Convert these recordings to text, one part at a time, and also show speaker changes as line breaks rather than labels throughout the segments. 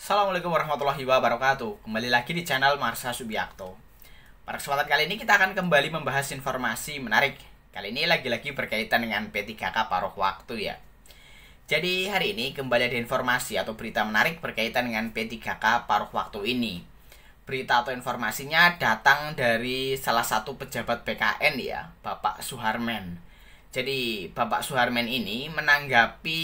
Assalamualaikum warahmatullahi wabarakatuh. Kembali lagi di channel Marsha Subiakto. Pada kesempatan kali ini kita akan kembali membahas informasi menarik. Kali ini lagi-lagi berkaitan dengan P3K paruh waktu ya. Jadi hari ini kembali ada informasi atau berita menarik berkaitan dengan P3K paruh waktu ini. Berita atau informasinya datang dari salah satu pejabat PKN ya, Bapak Suharmen. Jadi Bapak Suharmen ini menanggapi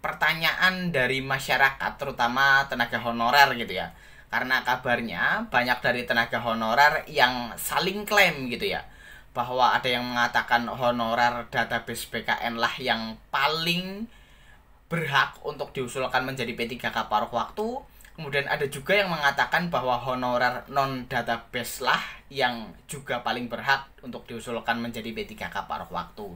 pertanyaan dari masyarakat, terutama tenaga honorer gitu ya. Karena kabarnya banyak dari tenaga honorer yang saling klaim gitu ya, bahwa ada yang mengatakan honorer database PKN lah yang paling berhak untuk diusulkan menjadi P3K paruh waktu. Kemudian ada juga yang mengatakan bahwa honorer non-database lah yang juga paling berhak untuk diusulkan menjadi P3K paruh waktu.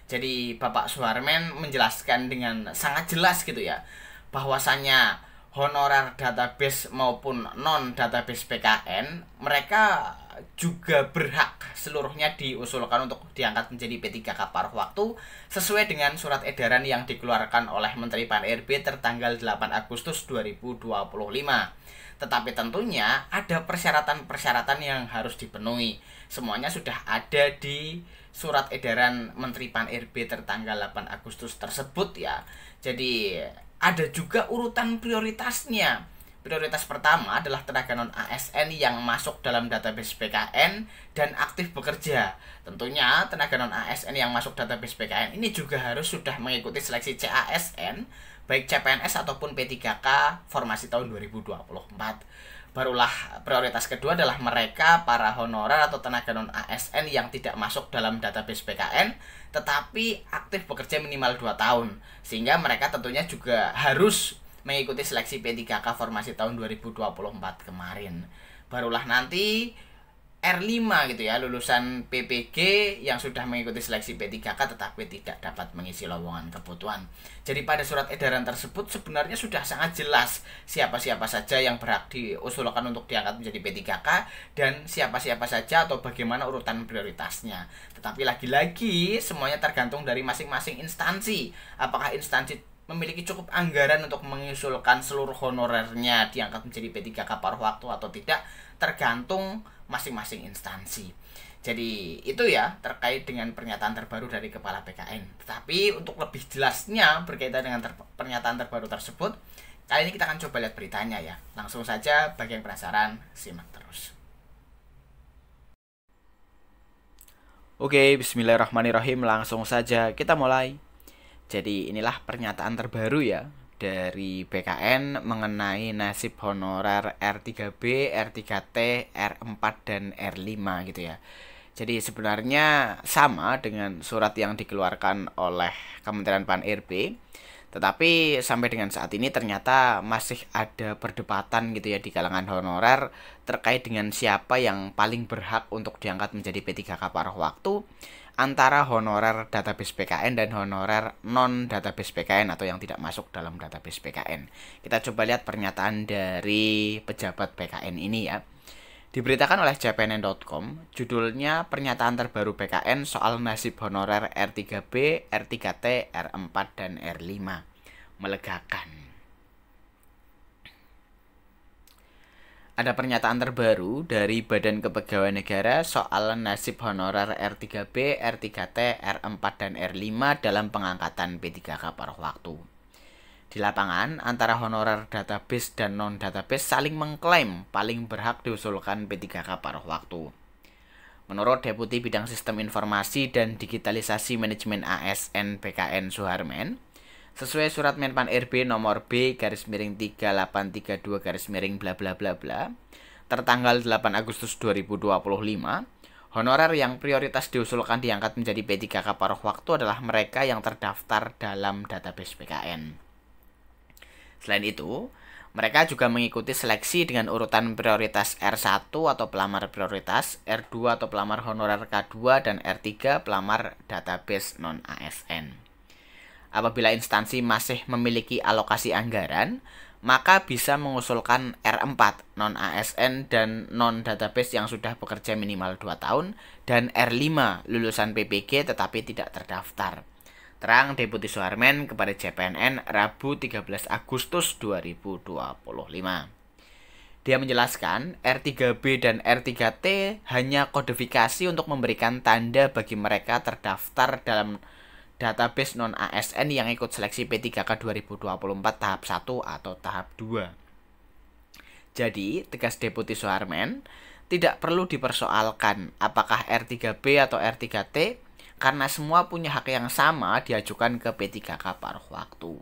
Jadi Bapak Suharmen menjelaskan dengan sangat jelas gitu ya, bahwasannya honorer database maupun non-database PKN, mereka juga berhak seluruhnya diusulkan untuk diangkat menjadi P3K paruh waktu sesuai dengan surat edaran yang dikeluarkan oleh Menteri Pan-RB tertanggal 8 Agustus 2025. Tetapi tentunya ada persyaratan-persyaratan yang harus dipenuhi. Semuanya sudah ada di surat edaran Menteri Pan-RB tertanggal 8 Agustus tersebut ya. Jadi ada juga urutan prioritasnya. Prioritas pertama adalah tenaga non-ASN yang masuk dalam database PKN dan aktif bekerja. Tentunya tenaga non-ASN yang masuk database PKN ini juga harus sudah mengikuti seleksi CASN, baik CPNS ataupun P3K formasi tahun 2024. Barulah prioritas kedua adalah mereka para honorer atau tenaga non-ASN yang tidak masuk dalam database PKN tetapi aktif bekerja minimal 2 tahun. Sehingga mereka tentunya juga harus mengikuti seleksi P3K formasi tahun 2024 kemarin. Barulah nanti R5 gitu ya, lulusan PPG yang sudah mengikuti seleksi P3K tetapi tidak dapat mengisi lowongan kebutuhan. Jadi pada surat edaran tersebut sebenarnya sudah sangat jelas siapa-siapa saja yang berhak diusulkan untuk diangkat menjadi P3K dan siapa-siapa saja atau bagaimana urutan prioritasnya. Tetapi lagi-lagi semuanya tergantung dari masing-masing instansi. Apakah instansi memiliki cukup anggaran untuk mengusulkan seluruh honorernya diangkat menjadi P3K paruh waktu atau tidak, tergantung masing-masing instansi. Jadi itu ya terkait dengan pernyataan terbaru dari Kepala PKN. Tetapi untuk lebih jelasnya berkaitan dengan pernyataan terbaru tersebut, kali ini kita akan coba lihat beritanya ya. Langsung saja bagi yang penasaran, simak terus. Oke, bismillahirrahmanirrahim, langsung saja kita mulai. Jadi inilah pernyataan terbaru ya dari PKN mengenai nasib honorer R3B, R3T, R4, dan R5 gitu ya. Jadi sebenarnya sama dengan surat yang dikeluarkan oleh Kementerian Pan-RB, tetapi sampai dengan saat ini ternyata masih ada perdebatan gitu ya di kalangan honorer terkait dengan siapa yang paling berhak untuk diangkat menjadi P3K paruh waktu antara honorer database PKN dan honorer non-database PKN atau yang tidak masuk dalam database PKN. Kita coba lihat pernyataan dari pejabat PKN ini ya. Diberitakan oleh cpnn.com, judulnya pernyataan terbaru PKN soal nasib honorer R3B, R3T, R4, dan R5. Melegakan. Ada pernyataan terbaru dari Badan Kepegawaian Negara soal nasib honorer R3B, R3T, R4, dan R5 dalam pengangkatan P3K paruh waktu. Di lapangan, antara honorer database dan non-database saling mengklaim paling berhak diusulkan P3K paruh waktu. Menurut Deputi Bidang Sistem Informasi dan Digitalisasi Manajemen ASN PKN Suharmen, sesuai surat Menpan RB nomor B/3832 bla bla bla bla tertanggal 8 Agustus 2025, honorer yang prioritas diusulkan diangkat menjadi P3K paruh waktu adalah mereka yang terdaftar dalam database PKN. Selain itu, mereka juga mengikuti seleksi dengan urutan prioritas R1 atau pelamar prioritas, R2 atau pelamar honorer K2, dan R3 pelamar database non-ASN. Apabila instansi masih memiliki alokasi anggaran, maka bisa mengusulkan R4 non-ASN dan non-database yang sudah bekerja minimal 2 tahun dan R5 lulusan PPG tetapi tidak terdaftar. Terang Deputi Suharmen kepada CPNN Rabu 13 Agustus 2025. Dia menjelaskan, R3B dan R3T hanya kodifikasi untuk memberikan tanda bagi mereka terdaftar dalam database non-ASN yang ikut seleksi P3K 2024 tahap 1 atau tahap 2. Jadi, tegas Deputi Suharmen, tidak perlu dipersoalkan apakah R3B atau R3T karena semua punya hak yang sama diajukan ke P3K paruh waktu.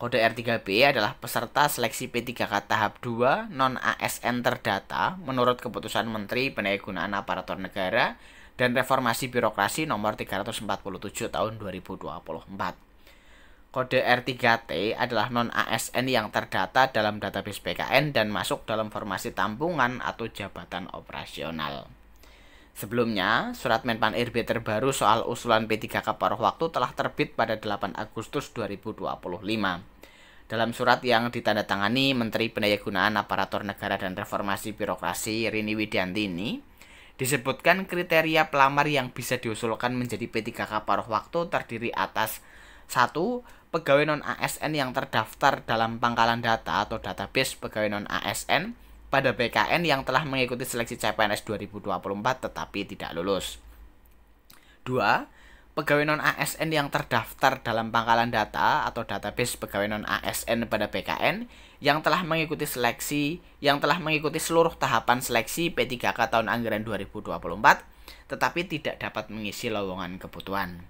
Kode R3B adalah peserta seleksi P3K tahap 2 non-ASN terdata menurut Keputusan Menteri Pendayagunaan Aparatur Negara dan Reformasi Birokrasi nomor 347 tahun 2024. Kode R3T adalah non-ASN yang terdata dalam database PKN dan masuk dalam formasi tampungan atau jabatan operasional. Sebelumnya, Surat Menpan RB terbaru soal usulan P3K paruh waktu telah terbit pada 8 Agustus 2025. Dalam surat yang ditandatangani Menteri Pendayagunaan Aparatur Negara dan Reformasi Birokrasi Rini Widiantini, disebutkan kriteria pelamar yang bisa diusulkan menjadi P3K paruh waktu terdiri atas 1. Pegawai non-ASN yang terdaftar dalam pangkalan data atau database pegawai non-ASN pada PKN yang telah mengikuti seleksi CPNS 2024 tetapi tidak lulus. 2. Pegawai non-ASN yang terdaftar dalam pangkalan data atau database pegawai non-ASN pada PKN yang telah mengikuti seluruh tahapan seleksi P3K tahun anggaran 2024 tetapi tidak dapat mengisi lowongan kebutuhan.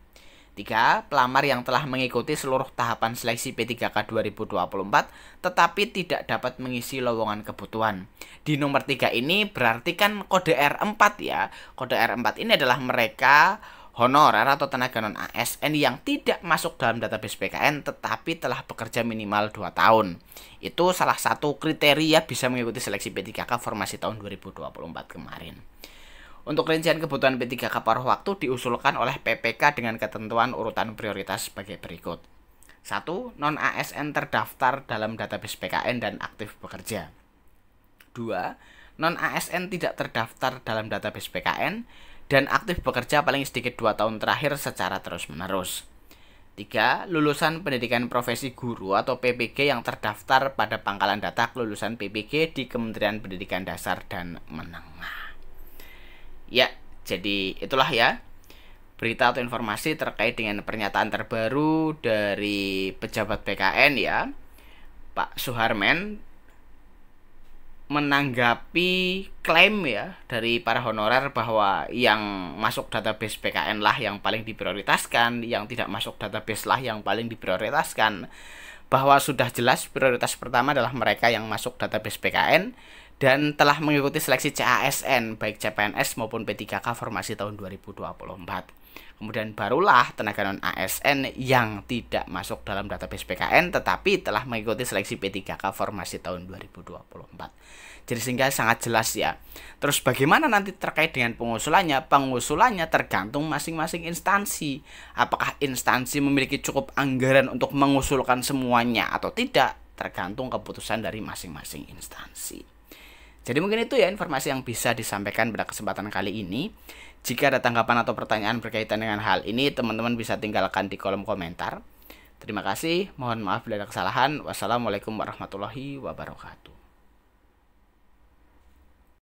3. Pelamar yang telah mengikuti seluruh tahapan seleksi P3K 2024 tetapi tidak dapat mengisi lowongan kebutuhan. Di nomor 3 ini berarti kan kode R4 ya. Kode R4 ini adalah mereka honorer atau tenaga non-ASN yang tidak masuk dalam database PKN tetapi telah bekerja minimal 2 tahun. Itu salah satu kriteria bisa mengikuti seleksi P3K formasi tahun 2024 kemarin. Untuk rincian kebutuhan P3K paruh waktu diusulkan oleh PPK dengan ketentuan urutan prioritas sebagai berikut. 1. Non-ASN terdaftar dalam database PKN dan aktif bekerja. 2. Non-ASN tidak terdaftar dalam database PKN dan aktif bekerja paling sedikit 2 tahun terakhir secara terus-menerus. 3. Lulusan pendidikan profesi guru atau PPG yang terdaftar pada pangkalan data kelulusan PPG di Kementerian Pendidikan Dasar dan Menengah. Ya, jadi itulah ya berita atau informasi terkait dengan pernyataan terbaru dari pejabat PKN ya, Pak Suharmen, menanggapi klaim ya dari para honorer bahwa yang masuk database PKN lah yang paling diprioritaskan, yang tidak masuk database lah yang paling diprioritaskan, bahwa sudah jelas prioritas pertama adalah mereka yang masuk database PKN dan telah mengikuti seleksi CASN baik CPNS maupun P3K formasi tahun 2024. Kemudian barulah tenaga non-ASN yang tidak masuk dalam database PKN tetapi telah mengikuti seleksi P3K formasi tahun 2024. Jadi sehingga sangat jelas ya. Terus bagaimana nanti terkait dengan pengusulannya? Pengusulannya tergantung masing-masing instansi. Apakah instansi memiliki cukup anggaran untuk mengusulkan semuanya atau tidak? Tergantung keputusan dari masing-masing instansi. Jadi mungkin itu ya informasi yang bisa disampaikan pada kesempatan kali ini. Jika ada tanggapan atau pertanyaan berkaitan dengan hal ini, teman-teman bisa tinggalkan di kolom komentar. Terima kasih, mohon maaf bila ada kesalahan. Wassalamualaikum warahmatullahi wabarakatuh.